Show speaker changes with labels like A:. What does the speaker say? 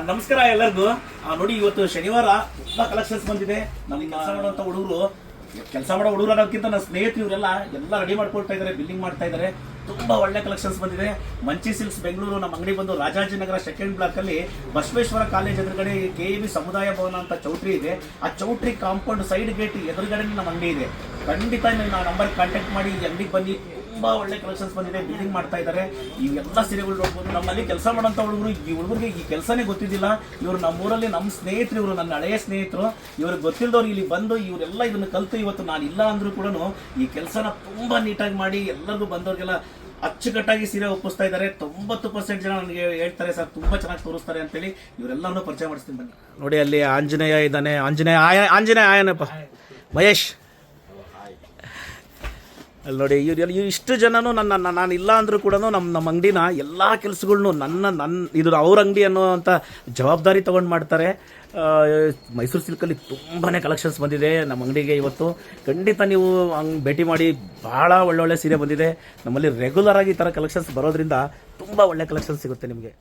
A: ನಮಸ್ಕಾರ ಎಲ್ಲರಿಗೂ. ನೋಡಿ, ಇವತ್ತು ಶನಿವಾರ ತುಂಬಾ ಕಲೆಕ್ಷನ್ಸ್ ಬಂದಿದೆ. ನಮ್ಮ ಕೆಲಸ ಮಾಡುವಂತ ಹುಡುಗರು ಅನ್ನೋದಕ್ಕಿಂತ ನನ್ನ ಸ್ನೇಹಿತರು ಇವರೆಲ್ಲ ರೆಡಿ ಮಾಡ್ಕೊಳ್ತಾ ಇದ್ದಾರೆ, ಬಿಲ್ಲಿಂಗ್ ಮಾಡ್ತಾ ಇದ್ದಾರೆ. ತುಂಬಾ ಒಳ್ಳೆ ಕಲೆಕ್ಷನ್ಸ್ ಬಂದಿದೆ. ಮಂಚಿ ಸಿಲ್ಕ್ಸ್ ಬೆಂಗಳೂರು ನಮ್ಮ ಅಂಗಡಿ ಬಂದು ರಾಜಾಜಿನಗರ ಸೆಕೆಂಡ್ ಬ್ಲಾಕ್ ಅಲ್ಲಿ ಬಸವೇಶ್ವರ ಕಾಲೇಜ್ ಎದುರುಗಡೆ KEB ಸಮುದಾಯ ಭವನ ಅಂತ ಚೌಟ್ರಿ ಇದೆ. ಆ ಚೌಟ್ರಿ ಕಾಂಪೌಂಡ್ ಸೈಡ್ ಗೇಟ್ ಎದುರುಗಡೆ ನಮ್ಮ ಅಂಗಡಿ ಇದೆ. ಖಂಡಿತ ನಾವು ನಂಬರ್ ಕಾಂಟ್ಯಾಕ್ಟ್ ಮಾಡಿ ಈ ಅಂಗಡಿಗೆ ಬನ್ನಿ. ತುಂಬಾ ಒಳ್ಳೆ ಕಲೆಕ್ಷನ್ಸ್ ಬಂದಿದೆ, ಬಿಲ್ಲಿಂಗ್ ಮಾಡ್ತಾ ಇದ್ದಾರೆ. ಇವೆಲ್ಲ ಸೀರೆಗಳು ನೋಡ್ಬೋದು. ನಮ್ಮಲ್ಲಿ ಕೆಲಸ ಮಾಡೋಂಥ ಹುಡುಗರಿಗೆ ಈ ಕೆಲಸನೇ ಗೊತ್ತಿದ್ದಿಲ್ಲ. ಇವರು ನಮ್ಮೂರಲ್ಲಿ ನಮ್ಮ ಸ್ನೇಹಿತರು, ಇವರು ನನ್ನ ಹಳೆಯ ಸ್ನೇಹಿತರು. ಇವ್ರಿಗೆ ಗೊತ್ತಿಲ್ಲದವ್ರು ಇಲ್ಲಿ ಬಂದು ಇವರೆಲ್ಲ ಇದನ್ನು ಕಲಿತು ಇವತ್ತು ನಾನು ಇಲ್ಲ ಅಂದ್ರೂ ಕೂಡ ಈ ಕೆಲಸನ ತುಂಬಾ ನೀಟಾಗಿ ಮಾಡಿ ಎಲ್ಲರಿಗೂ ಬಂದವ್ರಿಗೆಲ್ಲ ಅಚ್ಚುಕಟ್ಟಾಗಿ ಸೀರೆ ಒಪ್ಪಿಸ್ತಾ ಇದ್ದಾರೆ. 90% ಜನ ನನಗೆ ಹೇಳ್ತಾರೆ, ಸರ್ ತುಂಬಾ ಚೆನ್ನಾಗಿ ತೋರಿಸ್ತಾರೆ ಅಂತೇಳಿ. ಇವರೆಲ್ಲರನ್ನೂ ಪರಿಚಯ ಮಾಡಿಸ್ತೀನಿ ಬನ್ನಿ. ನೋಡಿ, ಅಲ್ಲಿ ಆಂಜನೇಯ ಇದ್ದಾನೆ. ಆಂಜನೇಯ ಆಯನಪ್ಪ ಮಹೇಶ್ ಅಲ್ಲಿ ನೋಡಿ. ಇವ್ರು ಇಷ್ಟು ಜನನು ನಾನು ಇಲ್ಲ ಅಂದರೂ ಕೂಡ ನಮ್ಮ ಅಂಗಡಿನ ಎಲ್ಲ ಕೆಲಸಗಳ್ನು ನನ್ನ ಇದು ಅವ್ರ ಅಂಗಡಿ ಅನ್ನೋವಂಥ ಜವಾಬ್ದಾರಿ ತೊಗೊಂಡು ಮಾಡ್ತಾರೆ. ಮೈಸೂರು ಸಿಲ್ಕಲ್ಲಿ ತುಂಬಾ ಕಲೆಕ್ಷನ್ಸ್ ಬಂದಿದೆ ನಮ್ಮ ಅಂಗಡಿಗೆ ಇವತ್ತು. ಖಂಡಿತ ನೀವು ಭೇಟಿ ಮಾಡಿ. ಭಾಳ ಒಳ್ಳೊಳ್ಳೆ ಸೀರೆ ಬಂದಿದೆ. ನಮ್ಮಲ್ಲಿ ರೆಗ್ಯುಲರ್ ಆಗಿ ಈ ಥರ ಕಲೆಕ್ಷನ್ಸ್ ಬರೋದ್ರಿಂದ ತುಂಬ ಒಳ್ಳೆ ಕಲೆಕ್ಷನ್ಸ್ ಸಿಗುತ್ತೆ ನಿಮಗೆ.